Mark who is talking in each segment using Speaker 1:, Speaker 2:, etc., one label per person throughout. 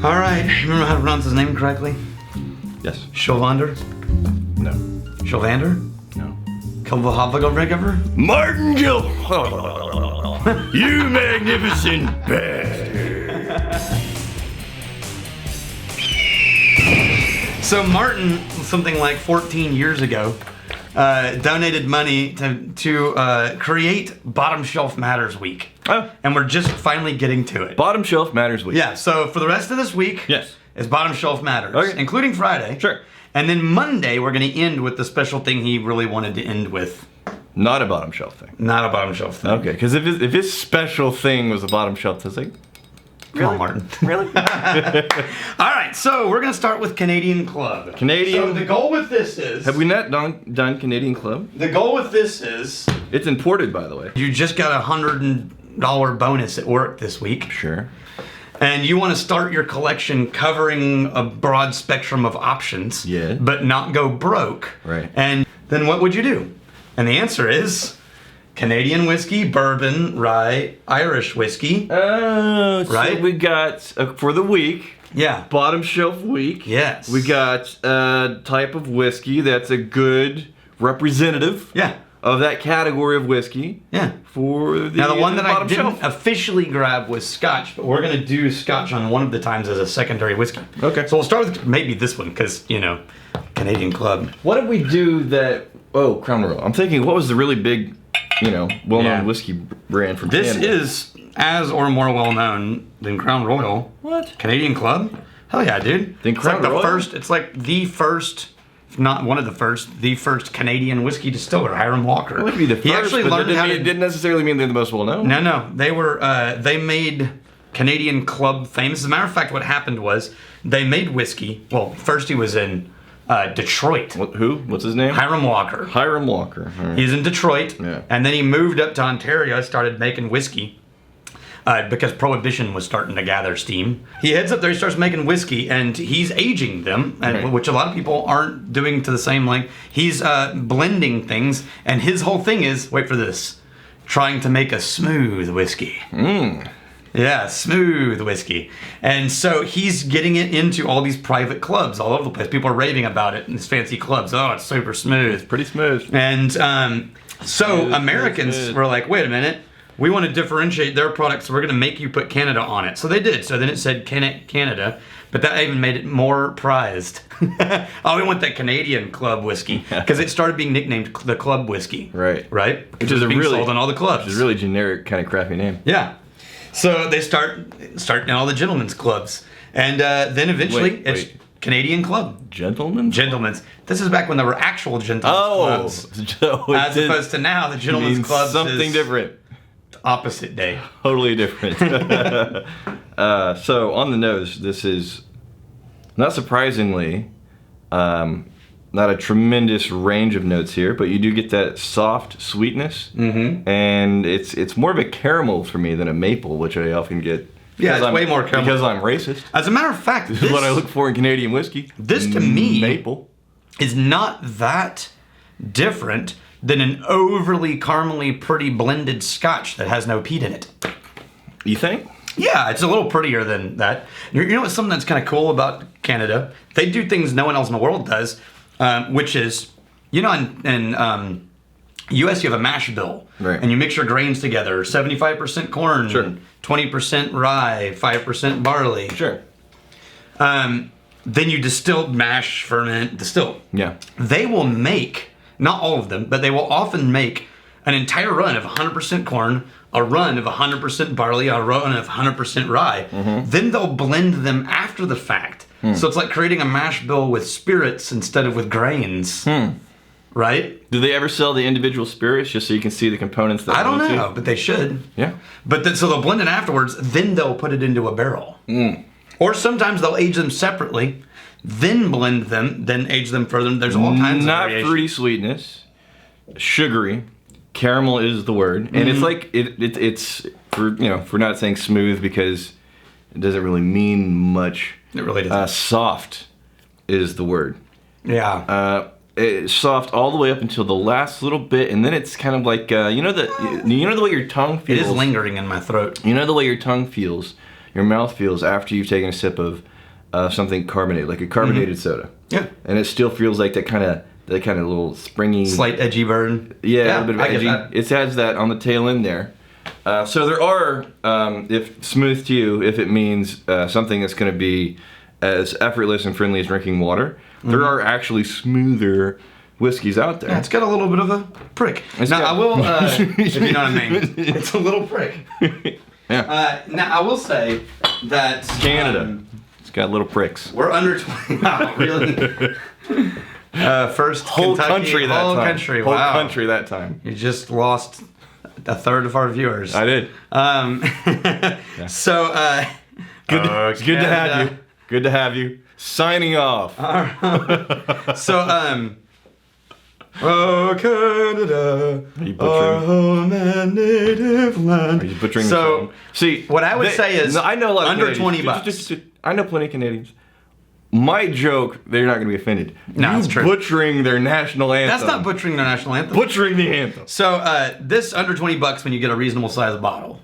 Speaker 1: All right, remember how to pronounce his name correctly?
Speaker 2: Yes.
Speaker 1: Sylvander?
Speaker 2: No.
Speaker 1: Sylvander?
Speaker 2: No.
Speaker 1: Kilvahavagavrigaver?
Speaker 2: Martin Gill. You magnificent bastard.
Speaker 1: So Martin, something like 14 years ago, donated money to create Bottom Shelf Matters Week.
Speaker 2: Oh.
Speaker 1: And we're just finally getting to it.
Speaker 2: Bottom Shelf Matters Week.
Speaker 1: Yeah, so for the rest of this week,
Speaker 2: Yes.
Speaker 1: is Bottom Shelf Matters,
Speaker 2: Okay.
Speaker 1: including Friday.
Speaker 2: Sure.
Speaker 1: And then Monday, we're going to end with the special thing he really wanted to end with.
Speaker 2: Not a bottom shelf thing.
Speaker 1: Not a bottom shelf thing.
Speaker 2: Okay, because if his special thing was a bottom shelf, it's like,
Speaker 1: Come on, Martin.
Speaker 2: really?
Speaker 1: All right, so we're going to start with Canadian Club.
Speaker 2: Canadian-
Speaker 1: So the goal with this is...
Speaker 2: Have we not done Canadian Club?
Speaker 1: The goal with this is...
Speaker 2: It's imported, by the way.
Speaker 1: You just got $100 bonus at work this week.
Speaker 2: Sure.
Speaker 1: And you want to start your collection covering a broad spectrum of options.
Speaker 2: Yeah.
Speaker 1: But not go broke.
Speaker 2: Right.
Speaker 1: And then what would you do? And the answer is... Canadian whiskey, bourbon, rye, Irish whiskey.
Speaker 2: Oh, so
Speaker 1: Right?
Speaker 2: we got, for the week,
Speaker 1: Yeah.
Speaker 2: bottom shelf week.
Speaker 1: Yes.
Speaker 2: We got a type of whiskey that's a good representative
Speaker 1: Yeah.
Speaker 2: of that category of whiskey.
Speaker 1: Yeah.
Speaker 2: For the
Speaker 1: Now the one that I
Speaker 2: bottom
Speaker 1: didn't
Speaker 2: shelf.
Speaker 1: officially grab was Scotch, but we're gonna do Scotch on one of the times as a secondary whiskey.
Speaker 2: Okay.
Speaker 1: So we'll start with maybe this one, because, you know, Canadian Club.
Speaker 2: What did we do that? Oh, Crown Royal. I'm thinking, what was the really big, well-known
Speaker 1: Yeah.
Speaker 2: whiskey brand from
Speaker 1: This
Speaker 2: Canada?
Speaker 1: is as or more well known than Crown Royal.
Speaker 2: What?
Speaker 1: Canadian Club? Hell yeah, dude.
Speaker 2: Then
Speaker 1: It's
Speaker 2: Crown
Speaker 1: like the
Speaker 2: Royal?
Speaker 1: first. It's like the first, if not one of the first, the first Canadian whiskey distiller, Hiram Walker.
Speaker 2: It would be the first,
Speaker 1: He actually
Speaker 2: but
Speaker 1: learned how to.
Speaker 2: it didn't necessarily mean they're the most well-known.
Speaker 1: No, they were. They made Canadian Club famous. As a matter of fact, what happened was they made whiskey. Well, first he was in Detroit.
Speaker 2: Who? What's his name?
Speaker 1: Hiram Walker.
Speaker 2: Hiram Walker. All right.
Speaker 1: He's in Detroit,
Speaker 2: Yeah.
Speaker 1: and then he moved up to Ontario, started making whiskey because Prohibition was starting to gather steam. He heads up there, he starts making whiskey, and he's aging them, and,
Speaker 2: Right.
Speaker 1: which a lot of people aren't doing to the same length. He's blending things, and his whole thing is, wait for this, trying to make a smooth whiskey. Yeah, smooth whiskey. And so he's getting it into all these private clubs all over the place. People are raving about it in these fancy clubs. Oh, it's super smooth.
Speaker 2: Pretty smooth.
Speaker 1: And so
Speaker 2: Smooth,
Speaker 1: Americans
Speaker 2: smooth.
Speaker 1: were like, wait a minute, we want to differentiate their products, so we're going to make you put Canada on it. So they did. So then it said Canada, but that even made it more prized. Oh, we want that Canadian Club whiskey because it started being nicknamed the Club Whiskey.
Speaker 2: Right.
Speaker 1: Right?
Speaker 2: Which is
Speaker 1: It was
Speaker 2: a
Speaker 1: being
Speaker 2: really-
Speaker 1: sold in all the clubs.
Speaker 2: Which is a really generic, kind of crappy name.
Speaker 1: Yeah. So they start in all the gentlemen's clubs. And then eventually
Speaker 2: Wait.
Speaker 1: it's Canadian Club.
Speaker 2: Gentlemen?
Speaker 1: Gentlemen's. This is back when there were actual gentlemen's
Speaker 2: Oh,
Speaker 1: clubs.
Speaker 2: so it
Speaker 1: As
Speaker 2: did-
Speaker 1: opposed to now, the gentlemen's
Speaker 2: means
Speaker 1: clubs
Speaker 2: something
Speaker 1: is
Speaker 2: different.
Speaker 1: opposite day.
Speaker 2: Totally different. So on the nose, this is not surprisingly not a tremendous range of notes here, but you do get that soft sweetness, and it's more of a caramel for me than a maple, which I often get.
Speaker 1: Yeah,
Speaker 2: because
Speaker 1: it's way more caramel.
Speaker 2: because I'm racist.
Speaker 1: As a matter of fact,
Speaker 2: This is what I look for in Canadian whiskey.
Speaker 1: This to me-
Speaker 2: maple.
Speaker 1: is not that different than an overly caramely pretty blended Scotch that has no peat in it.
Speaker 2: You think?
Speaker 1: Yeah, it's a little prettier than that. You know what's something that's kind of cool about Canada? They do things no one else in the world does, which is, you know, in U.S. you have a mash bill,
Speaker 2: Right.
Speaker 1: and you mix your grains together: 75% corn,
Speaker 2: Sure.
Speaker 1: 20% rye, 5% barley.
Speaker 2: Sure.
Speaker 1: Then you distill, mash, ferment, distill.
Speaker 2: Yeah.
Speaker 1: They will make, not all of them, but they will often make an entire run of 100% corn, a run of 100% barley, a run of 100% rye. Then they'll blend them after the fact. So it's like creating a mash bill with spirits instead of with grains. Right?
Speaker 2: Do they ever sell the individual spirits just so you can see the components that
Speaker 1: I don't
Speaker 2: go into?
Speaker 1: know, but they should.
Speaker 2: Yeah.
Speaker 1: But so they'll blend it afterwards, then they'll put it into a barrel. Or sometimes they'll age them separately, then blend them, then age them further. There's all kinds
Speaker 2: Not
Speaker 1: of variation.
Speaker 2: fruity sweetness, sugary, caramel is the word, and it's like it's for for not saying smooth because it doesn't really mean much.
Speaker 1: It really doesn't.
Speaker 2: Soft is the word.
Speaker 1: Yeah.
Speaker 2: It's soft all the way up until the last little bit, and then it's kind of like you know the way your tongue
Speaker 1: It
Speaker 2: feels.
Speaker 1: is lingering in my throat.
Speaker 2: You know the way your tongue feels, your mouth feels after you've taken a sip of something carbonated, like a carbonated soda.
Speaker 1: Yeah.
Speaker 2: And it still feels like that kind of little springy,
Speaker 1: Slight edgy burn.
Speaker 2: yeah, a little bit of
Speaker 1: I get
Speaker 2: edgy.
Speaker 1: that.
Speaker 2: It has that on the tail end there. So there are, if smooth to you, if it means something that's going to be as effortless and friendly as drinking water, there are actually smoother whiskeys out there.
Speaker 1: Yeah, it's got a little bit of a prick. I will, if you know what I mean. It's a little prick.
Speaker 2: Yeah.
Speaker 1: Now, I will say that...
Speaker 2: Canada. It's got little pricks.
Speaker 1: We're under 20. Wow, really? First
Speaker 2: Whole
Speaker 1: Kentucky,
Speaker 2: country that
Speaker 1: whole
Speaker 2: time.
Speaker 1: country,
Speaker 2: Whole
Speaker 1: wow.
Speaker 2: country that time.
Speaker 1: You just lost a third of our viewers.
Speaker 2: I did.
Speaker 1: So,
Speaker 2: Good to have you. Good to have you. Signing off.
Speaker 1: So, oh, Canada,
Speaker 2: Are you
Speaker 1: our
Speaker 2: butchering?
Speaker 1: home and native land.
Speaker 2: Are you butchering the
Speaker 1: So,
Speaker 2: song? See,
Speaker 1: what I would say is,
Speaker 2: I know a lot of
Speaker 1: under
Speaker 2: Canadians.
Speaker 1: 20 bucks.
Speaker 2: I know plenty of Canadians. My joke, they're not going to be offended.
Speaker 1: No,
Speaker 2: You
Speaker 1: it's true.
Speaker 2: Butchering their national anthem.
Speaker 1: That's not butchering their national anthem.
Speaker 2: Butchering the anthem.
Speaker 1: So, this under 20 bucks when you get a reasonable size bottle,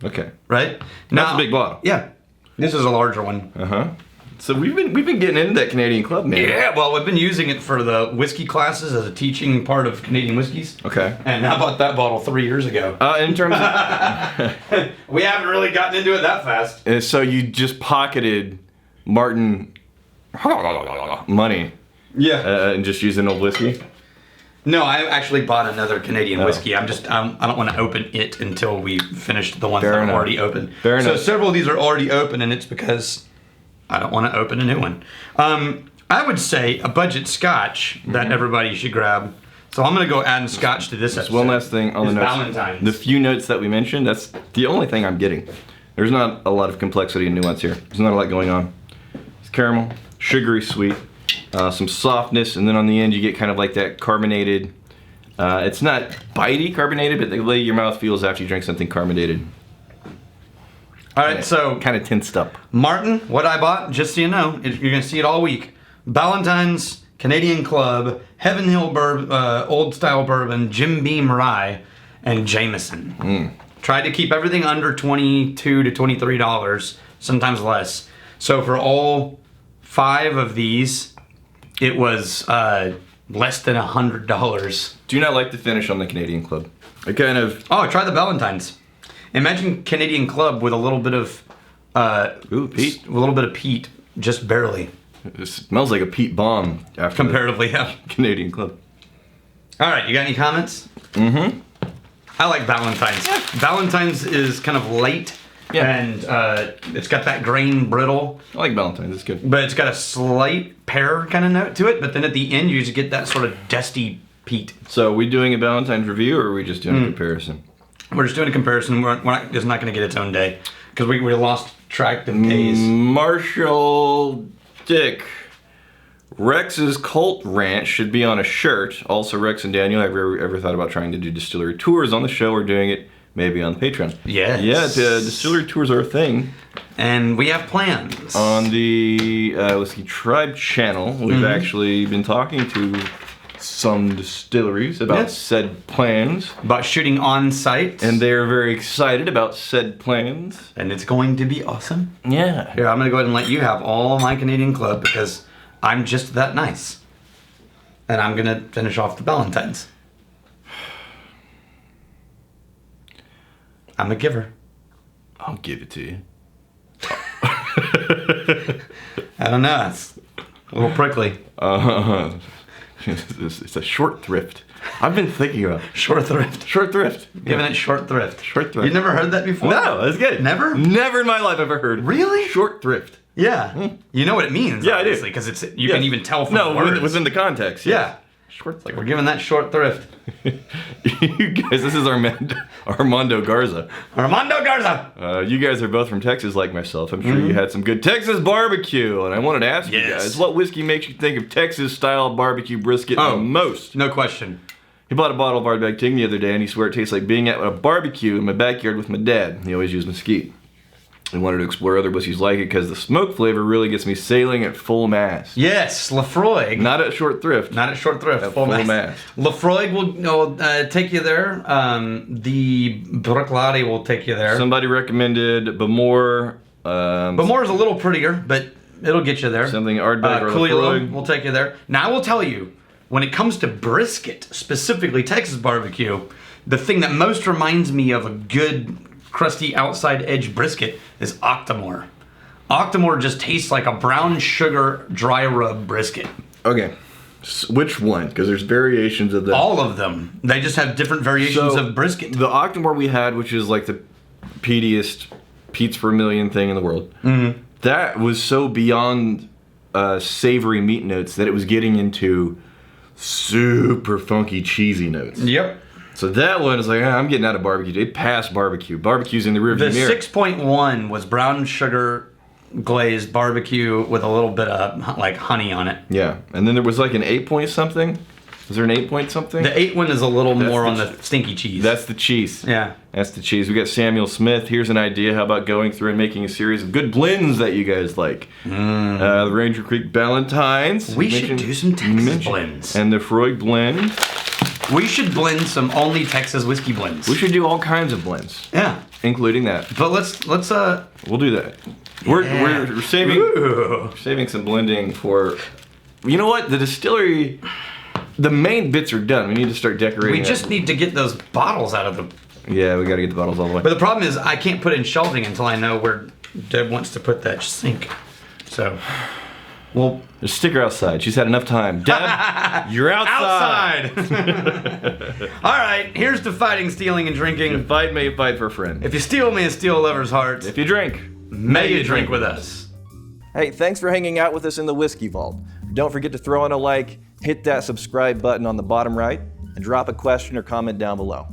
Speaker 2: Okay.
Speaker 1: right?
Speaker 2: That's a big bottle.
Speaker 1: Yeah. This is a larger one.
Speaker 2: So we've been getting into that Canadian club, man.
Speaker 1: Yeah, well, we've been using it for the whiskey classes as a teaching part of Canadian whiskeys.
Speaker 2: Okay.
Speaker 1: And I bought that bottle 3 years ago.
Speaker 2: In terms of,
Speaker 1: We haven't really gotten into it that fast.
Speaker 2: so you just pocketed Martin money
Speaker 1: Yeah.
Speaker 2: and just used an old whiskey.
Speaker 1: No, I actually bought another Canadian whiskey. I don't want to open it until we finished the ones
Speaker 2: Fair
Speaker 1: that are
Speaker 2: enough.
Speaker 1: already open.
Speaker 2: Fair
Speaker 1: So
Speaker 2: enough.
Speaker 1: several of these are already open, and it's because I don't want to open a new one. I would say a budget scotch that everybody should grab. So I'm going to go adding scotch to this episode.
Speaker 2: One last thing on the
Speaker 1: is
Speaker 2: notes.
Speaker 1: Valentine's.
Speaker 2: The few notes that we mentioned, that's the only thing I'm getting. There's not a lot of complexity and nuance here. There's not a lot going on. It's caramel, sugary sweet, some softness, and then on the end you get kind of like that carbonated. It's not bitey carbonated, but the way your mouth feels after you drink something carbonated.
Speaker 1: All right, so
Speaker 2: Kind of tensed up.
Speaker 1: Martin, what I bought, just so you know, you're going to see it all week. Valentine's, Canadian Club, Heaven Hill Old Style Bourbon, Jim Beam Rye, and Jameson. Tried to keep everything under $22 to $23, sometimes less. So for all 5 of these, it was less than $100.
Speaker 2: Do you not like the finish on the Canadian Club? It kind of...
Speaker 1: Oh, try the Valentine's. Imagine Canadian Club with a little bit of
Speaker 2: peat.
Speaker 1: a little bit of peat, just barely.
Speaker 2: It smells like a peat bomb after
Speaker 1: Comparatively, yeah.
Speaker 2: the Canadian Club.
Speaker 1: All right, you got any comments? Mm-hmm. I like Valentine's.
Speaker 2: Yeah.
Speaker 1: Valentine's is kind of light, and it's got that grain brittle,
Speaker 2: I like Valentine's, it's good.
Speaker 1: but it's got a slight pear kind of note to it. But then at the end, you just get that sort of dusty peat.
Speaker 2: So are we doing a Valentine's review or are we just doing a comparison?
Speaker 1: We're just doing a comparison. It's not going to get its own day because we lost track of days.
Speaker 2: Marshall Dick. Rex's Cult Ranch should be on a shirt. Also, Rex and Daniel, have you ever thought about trying to do distillery tours on the show or doing it maybe on Patreon?
Speaker 1: Yes.
Speaker 2: Yeah, distillery tours are a thing.
Speaker 1: And we have plans.
Speaker 2: On the Whiskey Tribe channel, we've actually been talking to some distilleries about said plans.
Speaker 1: About shooting on site.
Speaker 2: And they're very excited about said plans.
Speaker 1: And it's going to be awesome.
Speaker 2: Yeah.
Speaker 1: Here, I'm going to go ahead and let you have all my Canadian Club because I'm just that nice. And I'm going to finish off the Valentine's. I'm a giver.
Speaker 2: I'll give it to you.
Speaker 1: I don't know. It's a little prickly.
Speaker 2: It's a short thrift. I've been thinking about
Speaker 1: Short thrift.
Speaker 2: short thrift.
Speaker 1: Giving it short thrift.
Speaker 2: Short thrift.
Speaker 1: You never heard that before?
Speaker 2: No, that's good.
Speaker 1: Never?
Speaker 2: Never in my life have I heard.
Speaker 1: Really?
Speaker 2: Short thrift.
Speaker 1: Yeah. You know what it means,
Speaker 2: Yeah, I do.
Speaker 1: obviously, because you can even tell from the
Speaker 2: No,
Speaker 1: words.
Speaker 2: within the context.
Speaker 1: Yeah.
Speaker 2: Yes. Short thrift.
Speaker 1: We're giving that short thrift.
Speaker 2: You guys, this is Armando Garza.
Speaker 1: Armando Garza!
Speaker 2: You guys are both from Texas like myself. I'm sure you had some good Texas barbecue. And I wanted to ask you
Speaker 1: Yes.
Speaker 2: guys, what whiskey makes you think of Texas-style barbecue brisket the most?
Speaker 1: No question.
Speaker 2: He bought a bottle of Ardbeg Ting the other day, and he swore it tastes like being at a barbecue in my backyard with my dad. He always used mesquite. I wanted to explore other whiskeys like it because the smoke flavor really gets me sailing at full mast.
Speaker 1: Yes, Lafroig.
Speaker 2: Not at short thrift.
Speaker 1: Not at short thrift.
Speaker 2: At full mast.
Speaker 1: Lafroig will take you there. The Bruichladdich will take you there.
Speaker 2: Somebody recommended Bemore.
Speaker 1: Bemore's a little prettier, but it'll get you there.
Speaker 2: Something Ardbeg or
Speaker 1: Coolio
Speaker 2: Lefroy.
Speaker 1: will take you there. Now I will tell you, when it comes to brisket, specifically Texas barbecue, the thing that most reminds me of a good crusty outside edge brisket is Octomore. Octomore just tastes like a brown sugar dry rub brisket.
Speaker 2: Okay. Which one? Because there's variations of that.
Speaker 1: All of them. They just have different variations of brisket.
Speaker 2: The Octomore we had, which is like the peatiest Pete's per million thing in the world, that was so beyond savory meat notes that it was getting into super funky cheesy notes.
Speaker 1: Yep.
Speaker 2: So that one is like, I'm getting out of barbecue. It passed barbecue. Barbecue's in the rearview mirror.
Speaker 1: The 6.1 was brown sugar glazed barbecue with a little bit of like honey on it.
Speaker 2: Yeah, and then there was like an 8 point something. Was there an 8 point something?
Speaker 1: The 8 one is a little more on the stinky cheese.
Speaker 2: That's the cheese.
Speaker 1: Yeah.
Speaker 2: That's the cheese. We got Samuel Smith. Here's an idea. How about going through and making a series of good blends that you guys like? The Ranger Creek Ballantines.
Speaker 1: We should do some Texas blends.
Speaker 2: And the Freud blend.
Speaker 1: We should blend some only Texas whiskey blends.
Speaker 2: We should do all kinds of blends.
Speaker 1: Yeah.
Speaker 2: Including that.
Speaker 1: But let's
Speaker 2: We'll do that. We're saving some blending for. You know what? The distillery. The main bits are done. We need to start decorating.
Speaker 1: We just need to get those bottles out of the.
Speaker 2: Yeah, we got to get the bottles all the way.
Speaker 1: But the problem is, I can't put in shelving until I know where Deb wants to put that sink. So, well,
Speaker 2: just stick her outside. She's had enough time. Deb, you're outside.
Speaker 1: All right, here's to fighting, stealing, and drinking.
Speaker 2: You fight, may you fight for a friend.
Speaker 1: If you steal, may you steal a lover's heart.
Speaker 2: If you drink,
Speaker 1: may you drink with us.
Speaker 2: Hey, thanks for hanging out with us in the Whiskey Vault. Don't forget to throw in a like, hit that subscribe button on the bottom right, and drop a question or comment down below.